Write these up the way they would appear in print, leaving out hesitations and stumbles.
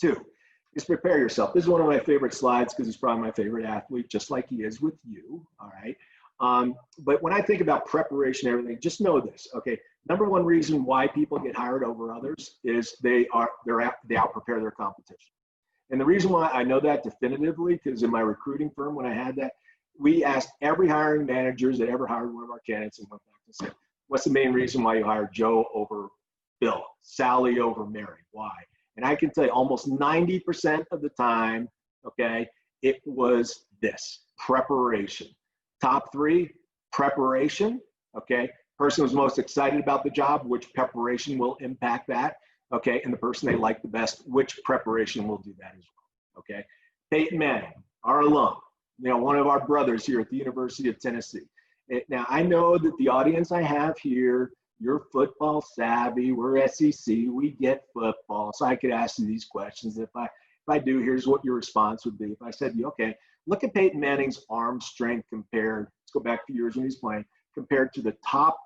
Two is prepare yourself. This is one of my favorite slides because he's probably my favorite athlete, just like he is with you, all right? But when I think about preparation and everything, just know this, okay? Number one reason why people get hired over others is they out-prepare their competition. And the reason why I know that definitively, because in my recruiting firm, when I had that, we asked every hiring managers that ever hired one of our candidates and went back and said, what's the main reason why you hired Joe over Bill, Sally over Mary? Why? And I can tell you almost 90% of the time, okay, it was this, preparation. Top three, preparation, okay? Person who's most excited about the job, which preparation will impact that, okay? And the person they like the best, which preparation will do that as well, okay? Peyton Manning, our alum, you know, one of our brothers here at the University of Tennessee. Now, I know that the audience I have here, you're football savvy, we're SEC, we get football, so I could ask you these questions. If I do, here's what your response would be. If I said to you, okay, look at Peyton Manning's arm strength compared, let's go back a few years when he's playing, compared to the top,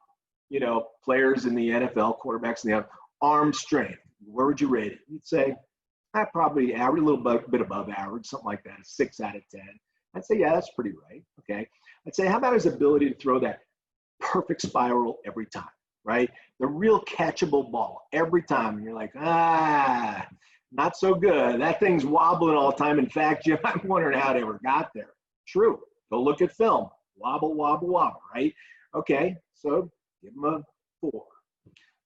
you know, players in the NFL, quarterbacks in the NFL, arm strength, where would you rate it? You'd say, probably average, a little bit above average, something like that, 6 out of 10. I'd say, yeah, that's pretty right, okay? I'd say, how about his ability to throw that perfect spiral every time, right? The real catchable ball every time, and you're like, not so good. That thing's wobbling all the time. In fact, Jim, I'm wondering how it ever got there. True, go look at film, wobble, wobble, wobble, right? Okay, so give him a 4.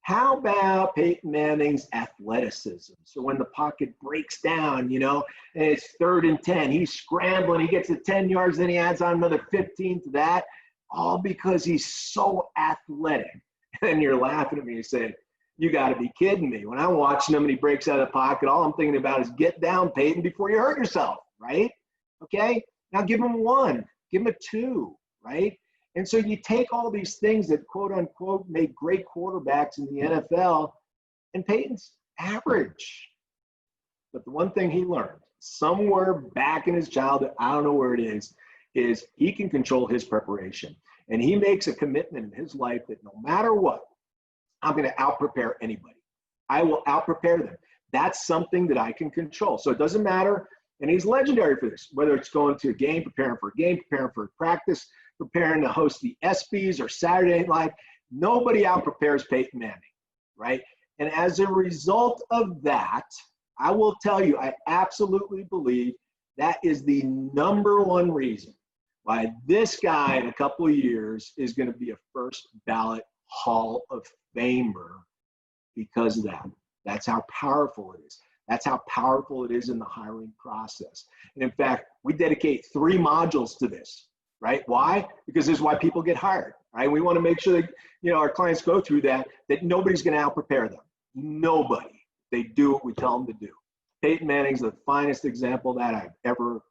How about Peyton Manning's athleticism? So when the pocket breaks down, you know, and it's 3rd and 10, he's scrambling, he gets to 10 yards, then he adds on another 15 to that, all because he's so athletic. And you're laughing at me and saying, you got to be kidding me. When I'm watching him and he breaks out of the pocket, all I'm thinking about is get down, Peyton, before you hurt yourself, right? Okay, now give him 1, give him a 2, right? And so you take all these things that quote unquote make great quarterbacks in the NFL, and Peyton's average. But the one thing he learned somewhere back in his childhood, I don't know where it is he can control his preparation. And he makes a commitment in his life that no matter what, I'm going to out-prepare anybody. I will out-prepare them. That's something that I can control. So it doesn't matter, and he's legendary for this, whether it's going to a game, preparing for a game, preparing for a practice, preparing to host the ESPYs or Saturday Night Live. Nobody out-prepares Peyton Manning, right? And as a result of that, I will tell you, I absolutely believe that is the #1 reason why this guy in a couple of years is going to be a first ballot Hall of Famer because of that. That's how powerful it is. That's how powerful it is in the hiring process. And in fact, we dedicate 3 modules to this, right? Why? Because this is why people get hired, right? We want to make sure that, you know, our clients go through that nobody's going to out-prepare them. Nobody. They do what we tell them to do. Peyton Manning's the finest example of that I've ever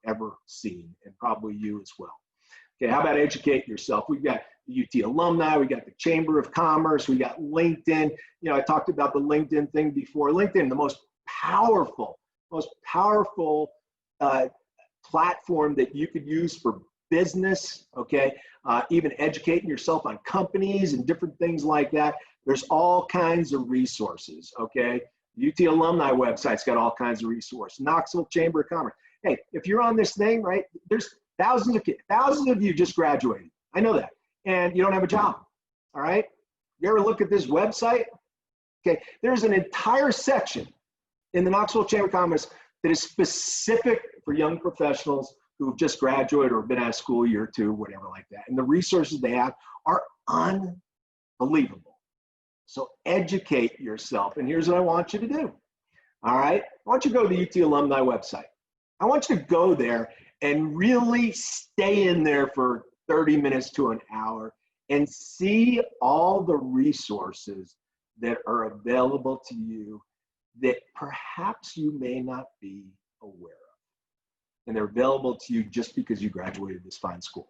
seen, and probably you as well. Okay, how about educate yourself? We've got the UT alumni, we got the Chamber of Commerce, we got LinkedIn. You know, I talked about the LinkedIn thing before. LinkedIn, the most powerful platform that you could use for business, okay? Even educating yourself on companies and different things like that. There's all kinds of resources, okay? UT alumni website's got all kinds of resources. Knoxville Chamber of Commerce. Hey, if you're on this thing, right, there's thousands of you just graduated. I know that. And you don't have a job, all right? You ever look at this website? Okay, there's an entire section in the Knoxville Chamber of Commerce that is specific for young professionals who've just graduated or been out of school a year or 2, whatever like that. And the resources they have are unbelievable. So educate yourself. And here's what I want you to do, all right? I want you to go to the UT alumni website. I want you to go there and really stay in there for 30 minutes to an hour and see all the resources that are available to you that perhaps you may not be aware of. And they're available to you just because you graduated this fine school.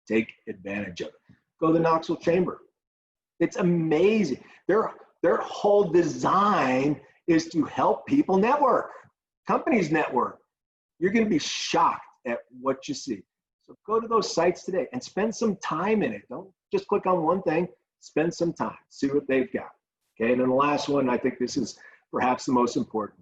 Take advantage of it. Go to the Knoxville Chamber. It's amazing. Their whole design is to help people network, companies network. You're going to be shocked at what you see. So go to those sites today and spend some time in it. Don't just click on one thing. Spend some time. See what they've got. Okay, and then the last one, I think this is perhaps the most important.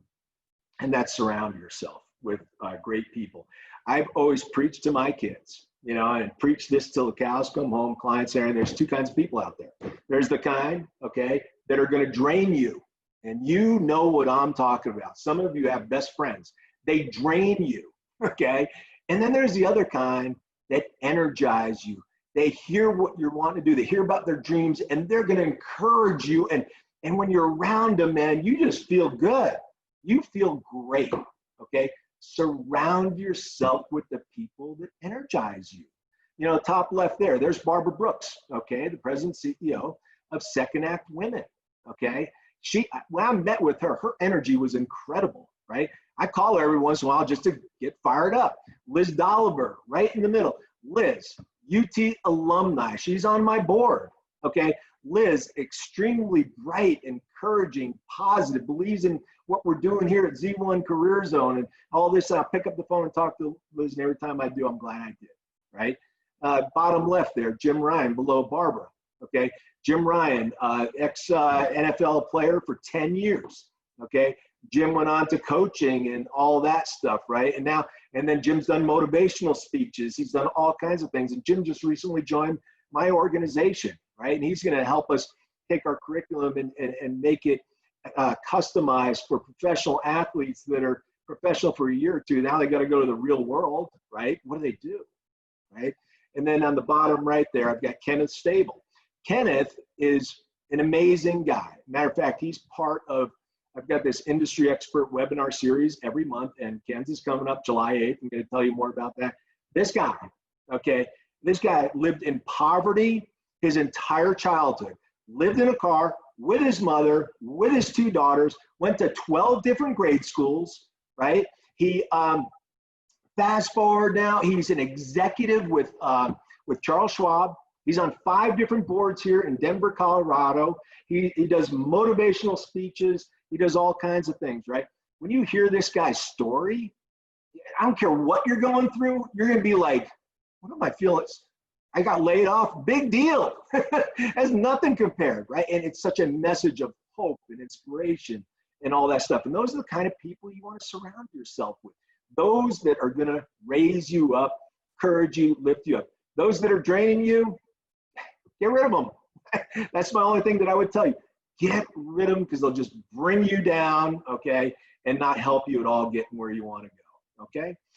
and that's surround yourself with great people. I've always preached to my kids, you know, and preach this till the cows come home, clients there. And there's two kinds of people out there. There's the kind, okay, that are going to drain you. And you know what I'm talking about. Some of you have best friends. They drain you, okay? And then there's the other kind that energize you. They hear what you're wanting to do. They hear about their dreams, and they're going to encourage you. And when you're around them, man, you just feel good. You feel great, okay? Surround yourself with the people that energize you. You know, top left there, there's Barbara Brooks, okay, the president CEO of Second Act Women, okay? When I met with her, her energy was incredible, right? I call her every once in a while just to get fired up. Liz Dolliver, right in the middle. Liz, UT alumni, she's on my board, okay? Liz, extremely bright, encouraging, positive, believes in what we're doing here at Z1CareerZone and all this. I'll pick up the phone and talk to Liz, and every time I do, I'm glad I did, right? Bottom left there, Jim Ryan, below Barbara, okay? Jim Ryan, ex-NFL player for 10 years, okay? Jim went on to coaching and all that stuff, right? And then Jim's done motivational speeches. He's done all kinds of things. And Jim just recently joined my organization, right? And he's going to help us take our curriculum and make it customized for professional athletes that are professional for a year or two. Now they got to go to the real world, right? What do? Right? And then on the bottom right there, I've got Kenneth Stable. Kenneth is an amazing guy. Matter of fact, he's part of, I've got this industry expert webinar series every month, and Ken's is coming up July 8th. I'm going to tell you more about that. This guy, okay, this guy lived in poverty his entire childhood, lived in a car with his mother, with his two daughters, went to 12 different grade schools, right? He, fast forward now, he's an executive with Charles Schwab. He's on 5 different boards here in Denver, Colorado. He does motivational speeches. He does all kinds of things, right? When you hear this guy's story, I don't care what you're going through, you're going to be like, what am I feeling? I got laid off, big deal. Has nothing compared, right? And it's such a message of hope and inspiration and all that stuff. And those are the kind of people you want to surround yourself with. Those that are going to raise you up, encourage you, lift you up. Those that are draining you, get rid of them. That's my only thing that I would tell you. Get rid of them, because they'll just bring you down, okay, and not help you at all getting where you want to go, okay?